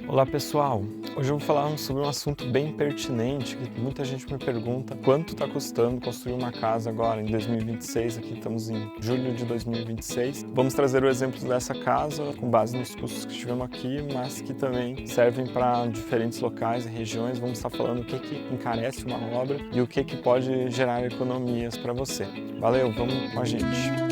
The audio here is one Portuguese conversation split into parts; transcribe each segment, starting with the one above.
Olá pessoal, hoje eu vou falar sobre um assunto bem pertinente que muita gente me pergunta quanto está custando construir uma casa agora em 2026, aqui estamos em julho de 2026. Vamos trazer o exemplo dessa casa com base nos custos que tivemos aqui, mas que também servem para diferentes locais e regiões. Vamos estar falando o que encarece uma obra e o que pode gerar economias para você. Valeu, vamos com a gente!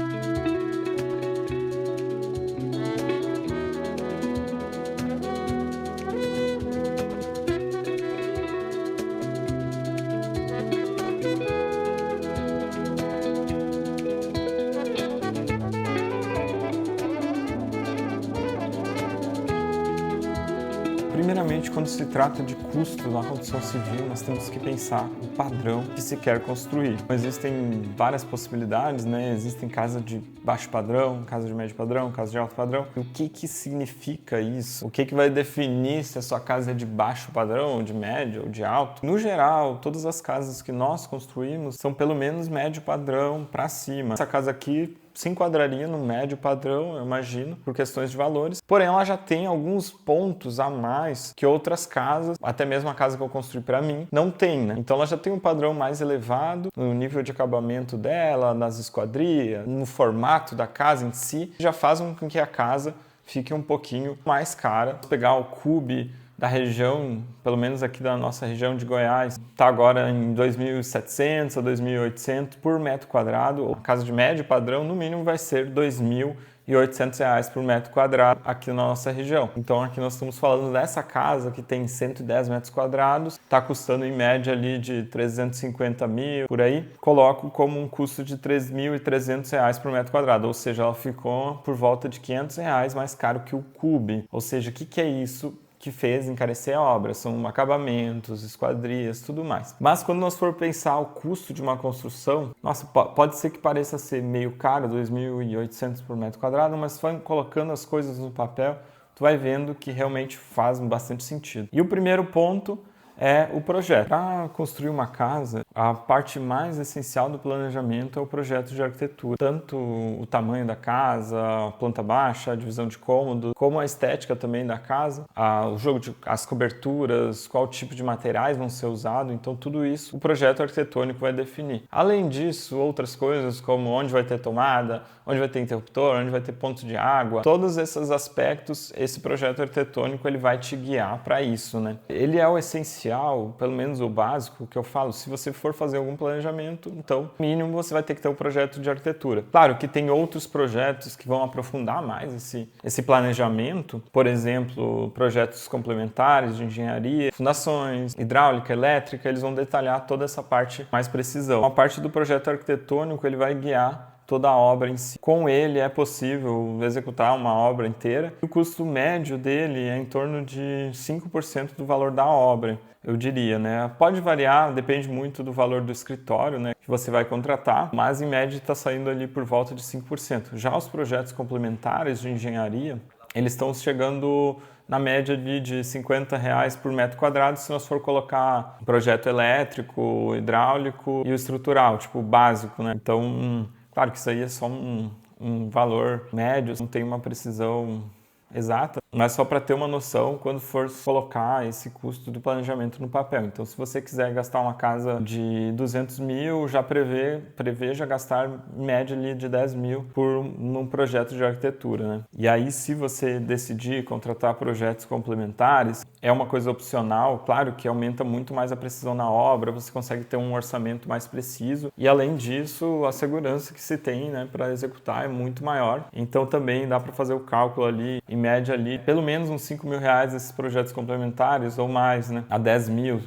Primeiramente, quando se trata de custo na construção civil, nós temos que pensar o padrão que se quer construir. Existem várias possibilidades, né? Existem casas de baixo padrão, casa de médio padrão, casa de alto padrão. E o que significa isso? O que vai definir se a sua casa é de baixo padrão, ou de médio, ou de alto? No geral, todas as casas que nós construímos são pelo menos médio padrão para cima. Essa casa aqui se enquadraria no médio padrão, eu imagino, por questões de valores. Porém, ela já tem alguns pontos a mais que outras casas, até mesmo a casa que eu construí para mim, não tem, né? Então ela já tem um padrão mais elevado no nível de acabamento dela, nas esquadrias, no formato da casa em si, já faz com que a casa fique um pouquinho mais cara. Vou pegar o Cube da região, pelo menos aqui da nossa região de Goiás, está agora em 2.700 a 2.800 por metro quadrado. A casa de médio padrão, no mínimo, vai ser R$ 2.800 por metro quadrado aqui na nossa região. Então aqui nós estamos falando dessa casa que tem 110 metros quadrados, está custando em média ali de 350 mil, por aí. Coloco como um custo de R$ 3.300 por metro quadrado, ou seja, ela ficou por volta de R$ 500 mais caro que o Cube. Ou seja, o que é isso que fez encarecer a obra? São acabamentos, esquadrias, tudo mais. Mas quando nós for pensar o custo de uma construção, nossa, pode ser que pareça ser meio caro, 2.800 por metro quadrado, mas foi colocando as coisas no papel, tu vai vendo que realmente faz bastante sentido. E o primeiro ponto é o projeto. Para construir uma casa, a parte mais essencial do planejamento é o projeto de arquitetura. Tanto o tamanho da casa, a planta baixa, a divisão de cômodos, como a estética também da casa, o jogo as coberturas, qual tipo de materiais vão ser usados. Então tudo isso o projeto arquitetônico vai definir. Além disso, outras coisas como onde vai ter tomada, onde vai ter interruptor, onde vai ter ponto de água, todos esses aspectos, esse projeto arquitetônico ele vai te guiar para isso, né? Ele é o essencial, pelo menos o básico que eu falo. Se você for fazer algum planejamento, então, mínimo, você vai ter que ter um projeto de arquitetura. Claro que tem outros projetos que vão aprofundar mais esse planejamento, por exemplo, projetos complementares de engenharia, fundações, hidráulica, elétrica, eles vão detalhar toda essa parte mais precisão. A parte do projeto arquitetônico, ele vai guiar toda a obra em si. Com ele é possível executar uma obra inteira. O custo médio dele é em torno de 5% do valor da obra, eu diria, né? Pode variar, depende muito do valor do escritório, né, que você vai contratar, mas em média está saindo ali por volta de 5%. Já os projetos complementares de engenharia, eles estão chegando na média de R$ 50 por metro quadrado, se nós for colocar o projeto elétrico, hidráulico e o estrutural, tipo o básico, né? Então, claro que isso aí é só um valor médio, não tem uma precisão exata, mas só para ter uma noção quando for colocar esse custo do planejamento no papel. Então, se você quiser gastar uma casa de 200 mil, já preveja gastar em média ali de 10 mil num projeto de arquitetura, né? E aí, se você decidir contratar projetos complementares, é uma coisa opcional, claro que aumenta muito mais a precisão na obra, você consegue ter um orçamento mais preciso e, além disso, a segurança que se tem, né, para executar é muito maior. Então, também dá para fazer o cálculo ali, em média ali, pelo menos uns 5 mil reais esses projetos complementares ou mais, né, a 10 mil.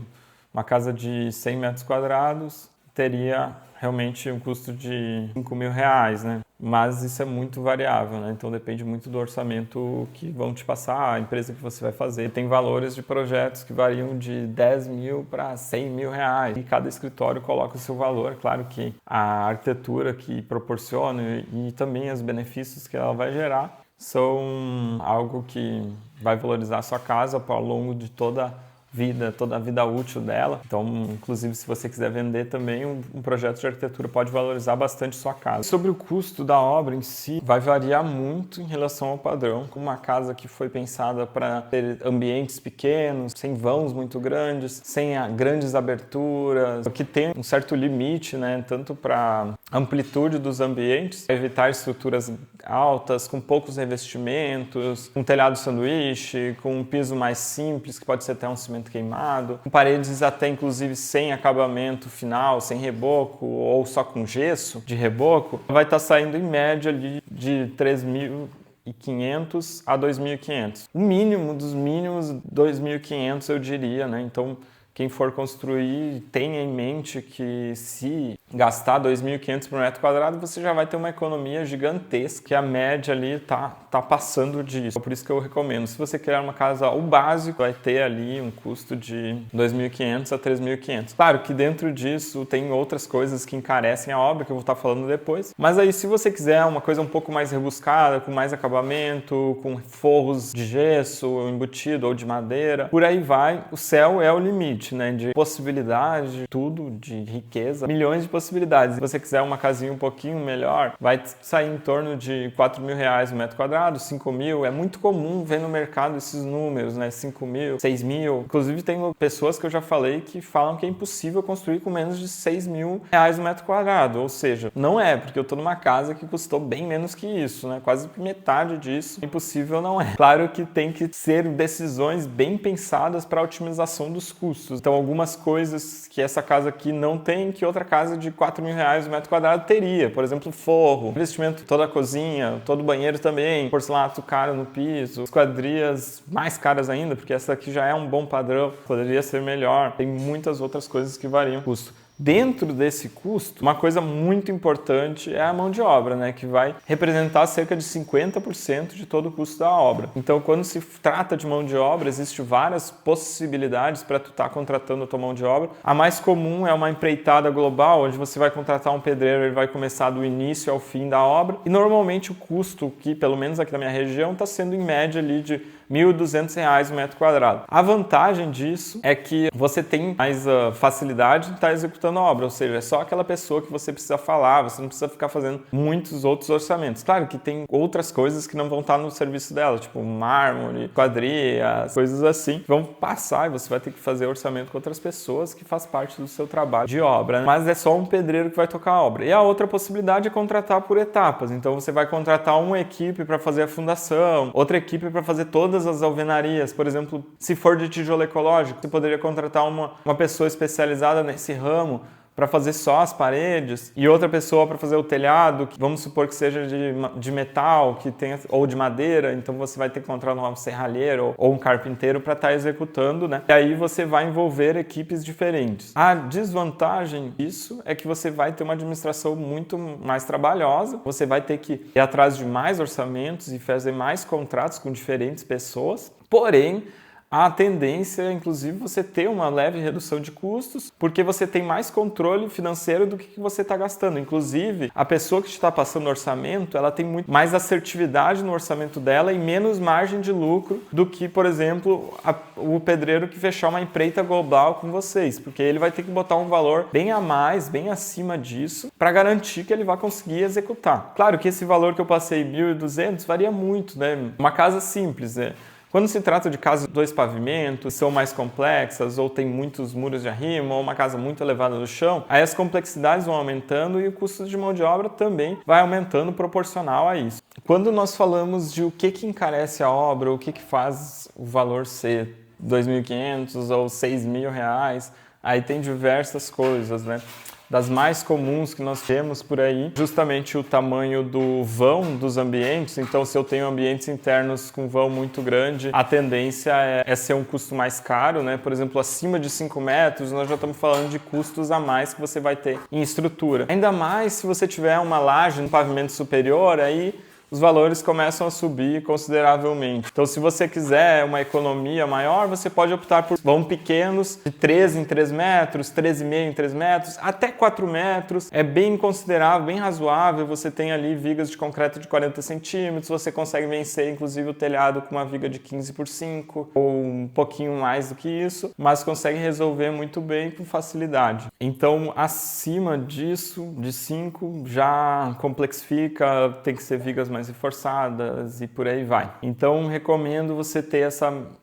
Uma casa de 100 metros quadrados teria realmente um custo de 5 mil reais, né? Mas isso é muito variável, né? Então depende muito do orçamento que vão te passar, a empresa que você vai fazer. Tem valores de projetos que variam de 10 mil para 100 mil reais. E cada escritório coloca o seu valor. Claro que a arquitetura que proporciona e também os benefícios que ela vai gerar são algo que vai valorizar a sua casa ao longo de toda vida, toda a vida útil dela. Então, inclusive, se você quiser vender também, um projeto de arquitetura pode valorizar bastante sua casa. Sobre o custo da obra em si, vai variar muito em relação ao padrão. Com uma casa que foi pensada para ter ambientes pequenos, sem vãos muito grandes, sem grandes aberturas, que tem um certo limite, né, tanto para amplitude dos ambientes, evitar estruturas altas, com poucos revestimentos, um telhado sanduíche, com um piso mais simples, que pode ser até um cimento queimado, com paredes até inclusive sem acabamento final, sem reboco ou só com gesso de reboco, vai estar saindo em média ali de 3.500 a 2.500. O mínimo dos mínimos 2.500 eu diria, né? Então quem for construir, tenha em mente que se gastar 2.500 por metro quadrado, você já vai ter uma economia gigantesca, que a média ali tá passando disso. Por isso que eu recomendo. Se você criar uma casa, o básico vai ter ali um custo de 2.500 a 3.500. Claro que dentro disso tem outras coisas que encarecem a obra, que eu vou estar falando depois. Mas aí, se você quiser uma coisa um pouco mais rebuscada, com mais acabamento, com forros de gesso embutido ou de madeira, por aí vai, o céu é o limite, né, de possibilidade, tudo, de riqueza, milhões de possibilidades. Se você quiser uma casinha um pouquinho melhor, vai sair em torno de R$4.000 o metro quadrado, 5.000. É muito comum ver no mercado esses números, né, 5.000, 6.000. Inclusive tem pessoas que eu já falei que falam que é impossível construir com menos de R$6.000 o metro quadrado. Ou seja, não é, porque eu estou numa casa que custou bem menos que isso, né, quase metade disso. Impossível não é. Claro que tem que ser decisões bem pensadas para a otimização dos custos. Então, algumas coisas que essa casa aqui não tem, que outra casa de R$4.000 o metro quadrado teria. Por exemplo, forro, investimento toda a cozinha, todo o banheiro também, porcelanato caro no piso, esquadrias mais caras ainda, porque essa aqui já é um bom padrão, poderia ser melhor. Tem muitas outras coisas que variam o custo. Dentro desse custo, uma coisa muito importante é a mão de obra, né, que vai representar cerca de 50% de todo o custo da obra. Então, quando se trata de mão de obra, existem várias possibilidades para tu estar contratando a tua mão de obra. A mais comum é uma empreitada global, onde você vai contratar um pedreiro, ele vai começar do início ao fim da obra. E normalmente o custo, que pelo menos aqui na minha região, está sendo em média ali de R$1.200 o metro quadrado. A vantagem disso é que você tem mais facilidade de estar executando a obra, ou seja, é só aquela pessoa que você precisa falar, você não precisa ficar fazendo muitos outros orçamentos. Claro que tem outras coisas que não vão estar no serviço dela, tipo mármore, esquadrias, coisas assim, vão passar e você vai ter que fazer orçamento com outras pessoas que faz parte do seu trabalho de obra, né? Mas é só um pedreiro que vai tocar a obra. E a outra possibilidade é contratar por etapas. Então você vai contratar uma equipe para fazer a fundação, outra equipe para fazer todas as alvenarias. Por exemplo, se for de tijolo ecológico, você poderia contratar uma pessoa especializada nesse ramo para fazer só as paredes e outra pessoa para fazer o telhado, que vamos supor que seja de metal, que tenha, ou de madeira, então você vai ter que contratar um serralheiro ou um carpinteiro para estar executando, né? E aí você vai envolver equipes diferentes. A desvantagem disso é que você vai ter uma administração muito mais trabalhosa, você vai ter que ir atrás de mais orçamentos e fazer mais contratos com diferentes pessoas, porém, a tendência é, inclusive, você ter uma leve redução de custos, porque você tem mais controle financeiro do que você está gastando. Inclusive, a pessoa que está passando o orçamento, ela tem muito mais assertividade no orçamento dela e menos margem de lucro do que, por exemplo, o pedreiro que fechar uma empreita global com vocês, porque ele vai ter que botar um valor bem a mais, bem acima disso, para garantir que ele vai conseguir executar. Claro que esse valor que eu passei, 1.200, varia muito, né? Uma casa simples, né? Quando se trata de casas de 2 pavimentos, são mais complexas ou tem muitos muros de arrimo ou uma casa muito elevada no chão, aí as complexidades vão aumentando e o custo de mão de obra também vai aumentando proporcional a isso. Quando nós falamos de o que encarece a obra, o que faz o valor ser R$2.500 ou R$6.000, aí tem diversas coisas, né? Das mais comuns que nós temos por aí, justamente o tamanho do vão dos ambientes. Então, se eu tenho ambientes internos com vão muito grande, a tendência é ser um custo mais caro, né? Por exemplo, acima de 5 metros, nós já estamos falando de custos a mais que você vai ter em estrutura. Ainda mais se você tiver uma laje no pavimento superior, aí os valores começam a subir consideravelmente. Então, se você quiser uma economia maior, você pode optar por vão pequenos, de 13 em 3 metros, 13,5 em 3 metros, até 4 metros. É bem considerável, bem razoável. Você tem ali vigas de concreto de 40 centímetros, você consegue vencer, inclusive, o telhado com uma viga de 15 por 5, ou um pouquinho mais do que isso, mas consegue resolver muito bem com facilidade. Então, acima disso, de 5, já complexifica, tem que ser vigas mais reforçadas e por aí vai. Então, recomendo você ter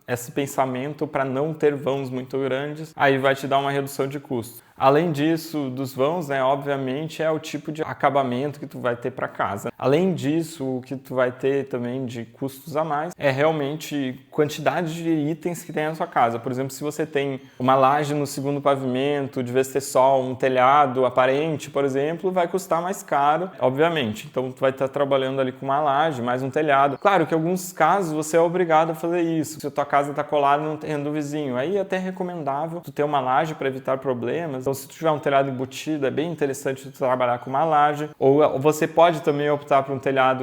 esse pensamento para não ter vãos muito grandes, aí vai te dar uma redução de custo. Além disso, dos vãos, né, obviamente é o tipo de acabamento que tu vai ter para casa. Além disso, o que tu vai ter também de custos a mais é realmente quantidade de itens que tem na sua casa. Por exemplo, se você tem uma laje no segundo pavimento, de vez ter só um telhado aparente, por exemplo, vai custar mais caro, obviamente. Então, tu vai estar trabalhando ali com uma laje, mais um telhado. Claro que em alguns casos você é obrigado a fazer isso. Se a tua casa está colada no terreno do vizinho, aí é até recomendável tu ter uma laje para evitar problemas. Então, se tu tiver um telhado embutido, é bem interessante tu trabalhar com uma laje. Ou você pode também optar por um telhado,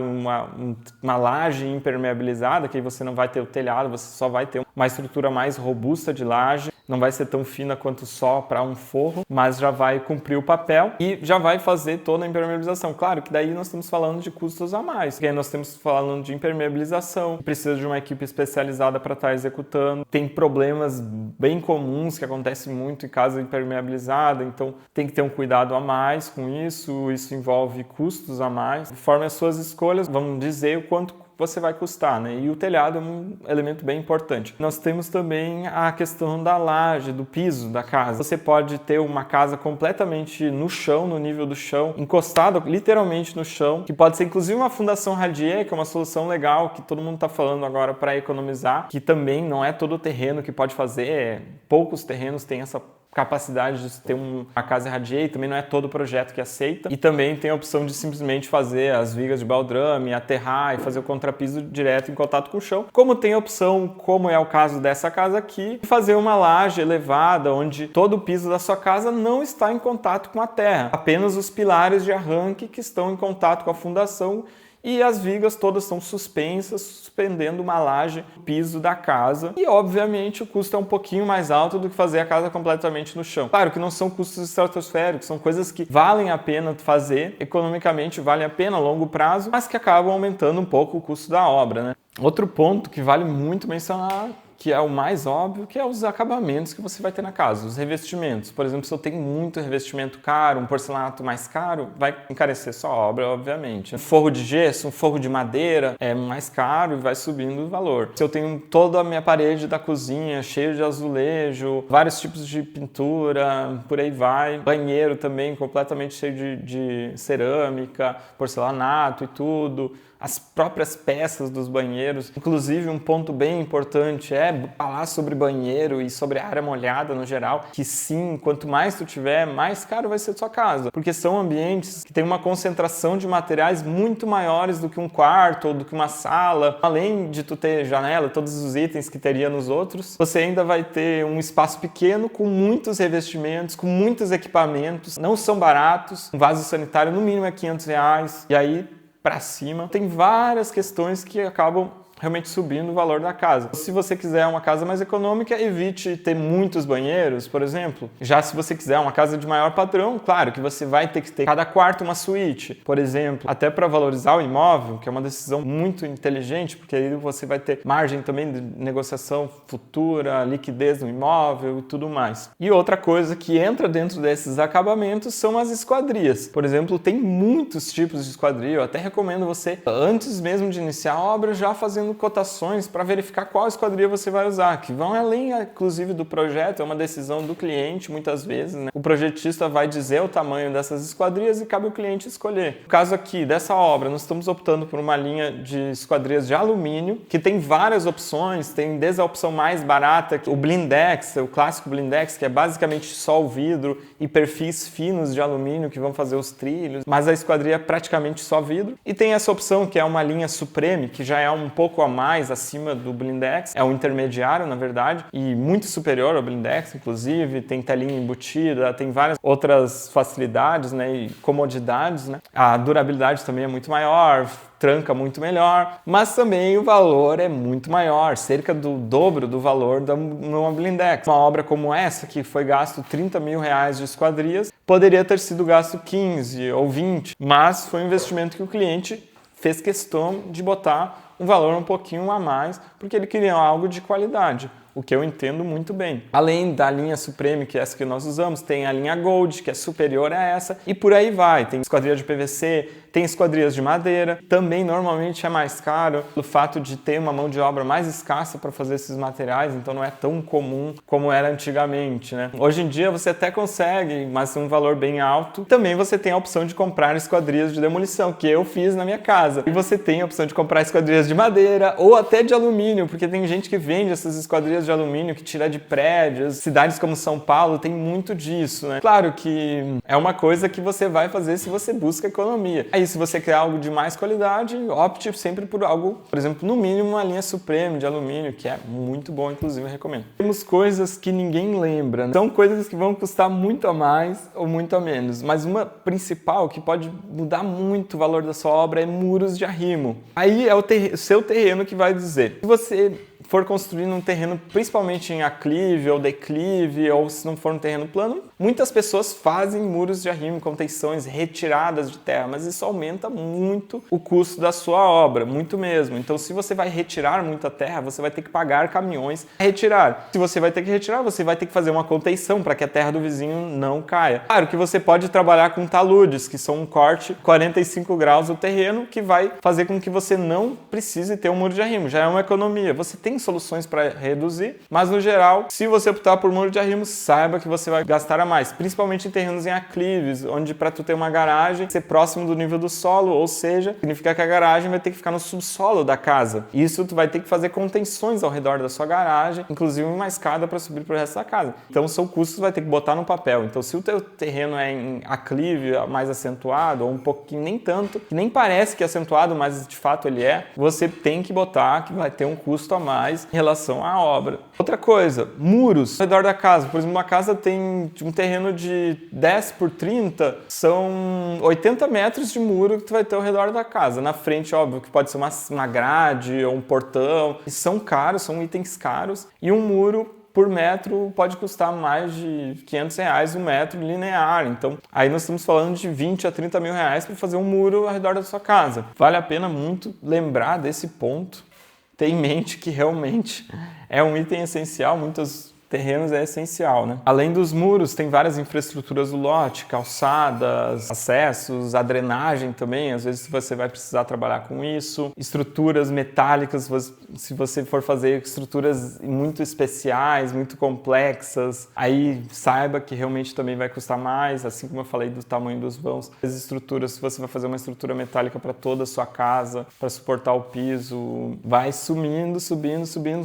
uma laje impermeabilizada, que aí você não vai ter o telhado, você só vai ter uma estrutura mais robusta de laje. Não vai ser tão fina quanto só para um forro, mas já vai cumprir o papel e já vai fazer toda a impermeabilização. Claro que daí nós estamos falando de custos a mais, porque aí nós estamos falando de impermeabilização, precisa de uma equipe especializada para estar executando. Tem problemas bem comuns que acontecem muito em casa impermeabilizada, então tem que ter um cuidado a mais com isso, isso envolve custos a mais. Conforme as suas escolhas, vamos dizer o quanto você vai custar, né? E o telhado é um elemento bem importante. Nós temos também a questão da laje, do piso da casa. Você pode ter uma casa completamente no chão, no nível do chão, encostada literalmente no chão, que pode ser inclusive uma fundação radier, que é uma solução legal que todo mundo está falando agora para economizar, que também não é todo terreno que pode fazer, poucos terrenos têm essa capacidade de ter uma casa radier, também não é todo projeto que aceita, e também tem a opção de simplesmente fazer as vigas de baldrame, aterrar e fazer o contrapiso direto em contato com o chão, como tem a opção, como é o caso dessa casa aqui, de fazer uma laje elevada, onde todo o piso da sua casa não está em contato com a terra, apenas os pilares de arranque que estão em contato com a fundação e as vigas todas estão suspensas, suspendendo uma laje no piso da casa. E, obviamente, o custo é um pouquinho mais alto do que fazer a casa completamente no chão. Claro que não são custos estratosféricos, são coisas que valem a pena fazer, economicamente valem a pena a longo prazo, mas que acabam aumentando um pouco o custo da obra, né? Outro ponto que vale muito mencionar, que é o mais óbvio, que é os acabamentos que você vai ter na casa, os revestimentos. Por exemplo, se eu tenho muito revestimento caro, um porcelanato mais caro, vai encarecer sua obra, obviamente. Um forro de gesso, um forro de madeira é mais caro e vai subindo o valor. Se eu tenho toda a minha parede da cozinha cheia de azulejo, vários tipos de pintura, por aí vai. Banheiro também completamente cheio de cerâmica, porcelanato e tudo. As próprias peças dos banheiros. Inclusive, um ponto bem importante é falar sobre banheiro e sobre a área molhada no geral, que sim, quanto mais tu tiver, mais caro vai ser a sua casa, porque são ambientes que têm uma concentração de materiais muito maiores do que um quarto ou do que uma sala. Além de tu ter janela, todos os itens que teria nos outros, você ainda vai ter um espaço pequeno com muitos revestimentos, com muitos equipamentos, não são baratos. Um vaso sanitário no mínimo é R$500, e aí para cima. Tem várias questões que acabam realmente subindo o valor da casa. Se você quiser uma casa mais econômica, evite ter muitos banheiros, por exemplo. Já se você quiser uma casa de maior padrão, claro que você vai ter que ter cada quarto uma suíte, por exemplo, até para valorizar o imóvel, que é uma decisão muito inteligente, porque aí você vai ter margem também de negociação futura, liquidez no imóvel e tudo mais. E outra coisa que entra dentro desses acabamentos são as esquadrias. Por exemplo, tem muitos tipos de esquadria. Eu até recomendo você, antes mesmo de iniciar a obra, já fazendo cotações para verificar qual esquadria você vai usar, que vão além, inclusive, do projeto, é uma decisão do cliente, muitas vezes, né? O projetista vai dizer o tamanho dessas esquadrias e cabe ao cliente escolher. No caso aqui, dessa obra, nós estamos optando por uma linha de esquadrias de alumínio, que tem várias opções, tem desde a opção mais barata, o blindex, o clássico blindex, que é basicamente só o vidro e perfis finos de alumínio que vão fazer os trilhos, mas a esquadria é praticamente só vidro. E tem essa opção que é uma linha Supreme, que já é um pouco pouco a mais acima do blindex, é um intermediário, na verdade, e muito superior ao blindex, inclusive, tem telinha embutida, tem várias outras facilidades, né, e comodidades, né? A durabilidade também é muito maior, tranca muito melhor, mas também o valor é muito maior, cerca do dobro do valor de uma blindex. Uma obra como essa, que foi gasto 30 mil reais de esquadrias, poderia ter sido gasto 15 ou 20, mas foi um investimento que o cliente fez questão de botar um valor um pouquinho a mais, porque ele queria algo de qualidade, o que eu entendo muito bem. Além da linha Supreme, que é essa que nós usamos, tem a linha Gold, que é superior a essa, e por aí vai. Tem esquadria de PVC, tem esquadrias de madeira, também normalmente é mais caro pelo fato de ter uma mão de obra mais escassa para fazer esses materiais, então não é tão comum como era antigamente, né? Hoje em dia você até consegue, mas um valor bem alto. Também você tem a opção de comprar esquadrias de demolição, que eu fiz na minha casa. E você tem a opção de comprar esquadrias de madeira ou até de alumínio, porque tem gente que vende essas esquadrias de alumínio que tira de prédios. Cidades como São Paulo tem muito disso, né? Claro que é uma coisa que você vai fazer se você busca economia. Aí, se você quer algo de mais qualidade, opte sempre por algo, por exemplo, no mínimo uma linha Supreme de alumínio, que é muito bom, inclusive eu recomendo. Temos coisas que ninguém lembra, né? São coisas que vão custar muito a mais ou muito a menos, mas uma principal que pode mudar muito o valor da sua obra é muros de arrimo. Aí é o seu terreno que vai dizer. Se você for construir num terreno principalmente em aclive ou declive, ou se não for um terreno plano, muitas pessoas fazem muros de arrimo, contenções retiradas de terra, mas isso aumenta muito o custo da sua obra, muito mesmo. Então, se você vai retirar muita terra, você vai ter que pagar caminhões para retirar. Se você vai ter que retirar, você vai ter que fazer uma contenção para que a terra do vizinho não caia. Claro que você pode trabalhar com taludes, que são um corte 45 graus do terreno, que vai fazer com que você não precise ter um muro de arrimo. Já é uma economia. Você tem soluções para reduzir, mas no geral, se você optar por muro de arrimo, saiba que você vai gastar a mais, principalmente em terrenos em aclives, onde para tu ter uma garagem, ser próximo do nível do solo, ou seja, significa que a garagem vai ter que ficar no subsolo da casa. Isso tu vai ter que fazer contenções ao redor da sua garagem, inclusive uma escada para subir para o resto da casa. Então são custos que vai ter que botar no papel. Então se o teu terreno é em aclive, mais acentuado, ou um pouquinho, nem tanto, que nem parece que é acentuado, mas de fato ele é, você tem que botar que vai ter um custo a mais em relação à obra. Outra coisa, muros ao redor da casa. Por exemplo, uma casa tem um terreno de 10 por 30, são 80 metros de muro que tu vai ter ao redor da casa. Na frente, óbvio, que pode ser uma grade ou um portão. E são caros, são itens caros. E um muro por metro pode custar mais de R$500 um metro linear. Então, aí nós estamos falando de 20 a 30 mil reais para fazer um muro ao redor da sua casa. Vale a pena muito lembrar desse ponto. Ter em mente que realmente é um item essencial, muitos terrenos é essencial, né? Além dos muros, tem várias infraestruturas do lote, calçadas, acessos, a drenagem também, às vezes você vai precisar trabalhar com isso, estruturas metálicas, se você for fazer estruturas muito especiais, muito complexas, aí saiba que realmente também vai custar mais, assim como eu falei do tamanho dos vãos. As estruturas, se você vai fazer uma estrutura metálica para toda a sua casa, para suportar o piso, vai subindo,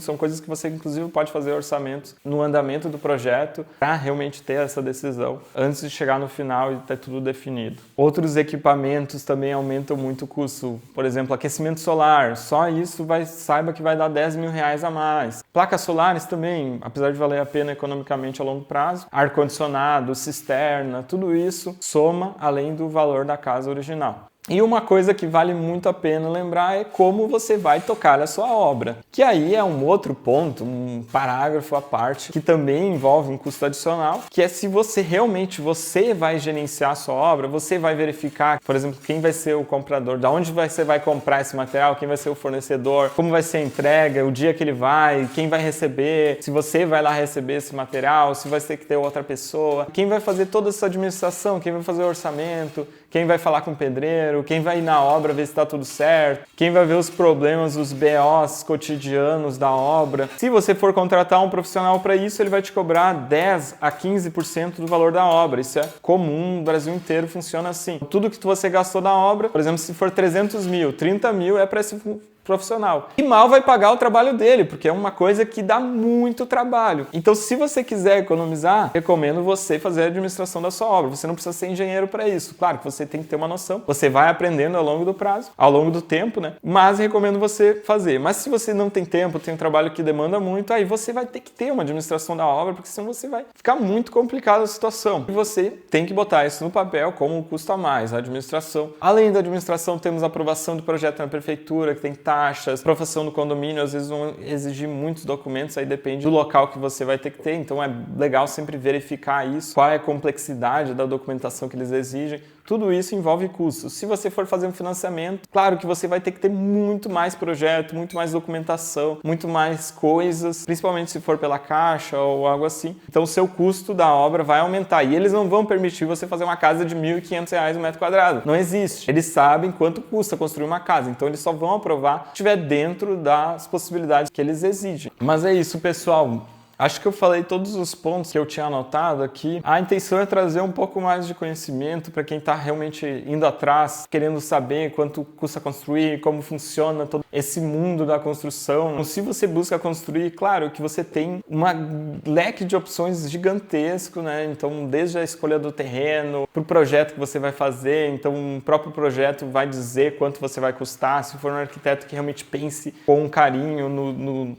são coisas que você inclusive pode fazer orçamentos no andamento do projeto para realmente ter essa decisão antes de chegar no final e ter tudo definido. Outros equipamentos também aumentam muito o custo. Por exemplo, aquecimento solar, só isso saiba que vai dar 10 mil reais a mais. Placas solares também, apesar de valer a pena economicamente a longo prazo, ar-condicionado, cisterna, tudo isso soma além do valor da casa original. E uma coisa que vale muito a pena lembrar é como você vai tocar a sua obra. Que aí é um outro ponto, um parágrafo à parte, que também envolve um custo adicional, que é se você realmente vai gerenciar a sua obra, você vai verificar, por exemplo, quem vai ser o comprador, de onde você vai comprar esse material, quem vai ser o fornecedor, como vai ser a entrega, o dia que ele vai, quem vai receber, se você vai lá receber esse material, se vai ter que ter outra pessoa, quem vai fazer toda essa administração, quem vai fazer o orçamento, quem vai falar com o pedreiro, quem vai ir na obra ver se está tudo certo, quem vai ver os problemas, os BOs cotidianos da obra. Se você for contratar um profissional para isso, ele vai te cobrar 10 a 15% do valor da obra. Isso é comum, no Brasil inteiro funciona assim. Tudo que você gastou na obra, por exemplo, se for 300 mil, 30 mil é para esse profissional. E mal vai pagar o trabalho dele, porque é uma coisa que dá muito trabalho. Então, se você quiser economizar, recomendo você fazer a administração da sua obra. Você não precisa ser engenheiro para isso. Claro que você tem que ter uma noção. Você vai aprendendo ao longo do prazo, ao longo do tempo, né? Mas recomendo você fazer. Mas se você não tem tempo, tem um trabalho que demanda muito, aí você vai ter que ter uma administração da obra, porque senão você vai ficar muito complicada a situação. E você tem que botar isso no papel como um custo a mais, a administração. Além da administração, temos a aprovação do projeto na prefeitura, que tem taxas, aprovação do condomínio, às vezes vão exigir muitos documentos, aí depende do local que você vai ter que ter, então é legal sempre verificar isso, qual é a complexidade da documentação que eles exigem. Tudo isso envolve custos. Se você for fazer um financiamento, claro que você vai ter que ter muito mais projeto, muito mais documentação, muito mais coisas, principalmente se for pela Caixa ou algo assim. Então o seu custo da obra vai aumentar e eles não vão permitir você fazer uma casa de R$ 1.500 um metro quadrado. Não existe. Eles sabem quanto custa construir uma casa, então eles só vão aprovar se estiver dentro das possibilidades que eles exigem. Mas é isso, pessoal. Acho que eu falei todos os pontos que eu tinha anotado aqui. A intenção é trazer um pouco mais de conhecimento para quem está realmente indo atrás, querendo saber quanto custa construir, como funciona todo esse mundo da construção. Então, se você busca construir, claro que você tem um leque de opções gigantesco, né? Então, desde a escolha do terreno, para o projeto que você vai fazer, então o próprio projeto vai dizer quanto você vai custar. Se for um arquiteto que realmente pense com carinho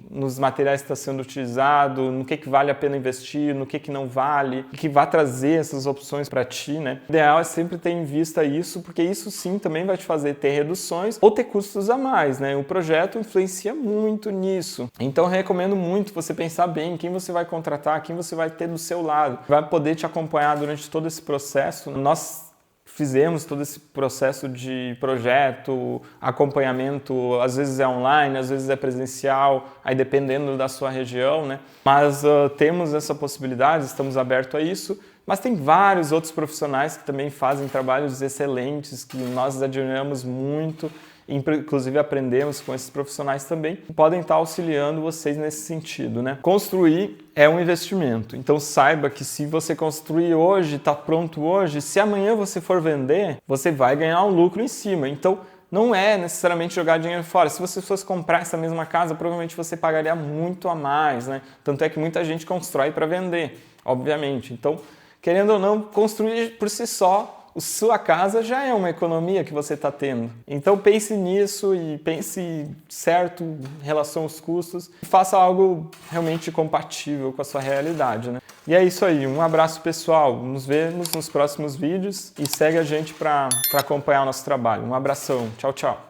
nos materiais que está sendo utilizado, no que vale a pena investir, no que não vale, e que vai trazer essas opções para ti, né? O ideal é sempre ter em vista isso, porque isso sim também vai te fazer ter reduções ou ter custos a mais, né? O projeto influencia muito nisso. Então eu recomendo muito você pensar bem quem você vai contratar, quem você vai ter do seu lado, vai poder te acompanhar durante todo esse processo. Nós fizemos todo esse processo de projeto, acompanhamento, às vezes é online, às vezes é presencial, aí dependendo da sua região, né? Mas temos essa possibilidade, estamos abertos a isso, mas tem vários outros profissionais que também fazem trabalhos excelentes, que nós admiramos muito, inclusive aprendemos com esses profissionais também, que podem estar auxiliando vocês nesse sentido, né? Construir é um investimento, então saiba que se você construir hoje, está pronto hoje, se amanhã você for vender, você vai ganhar um lucro em cima. Então não é necessariamente jogar dinheiro fora. Se você fosse comprar essa mesma casa, provavelmente você pagaria muito a mais, né? Tanto é que muita gente constrói para vender, obviamente. Então, querendo ou não, construir por si só sua casa já é uma economia que você está tendo. Então pense nisso e pense certo em relação aos custos e faça algo realmente compatível com a sua realidade, né? E é isso aí, um abraço pessoal, nos vemos nos próximos vídeos e segue a gente para acompanhar o nosso trabalho. Um abração, tchau, tchau!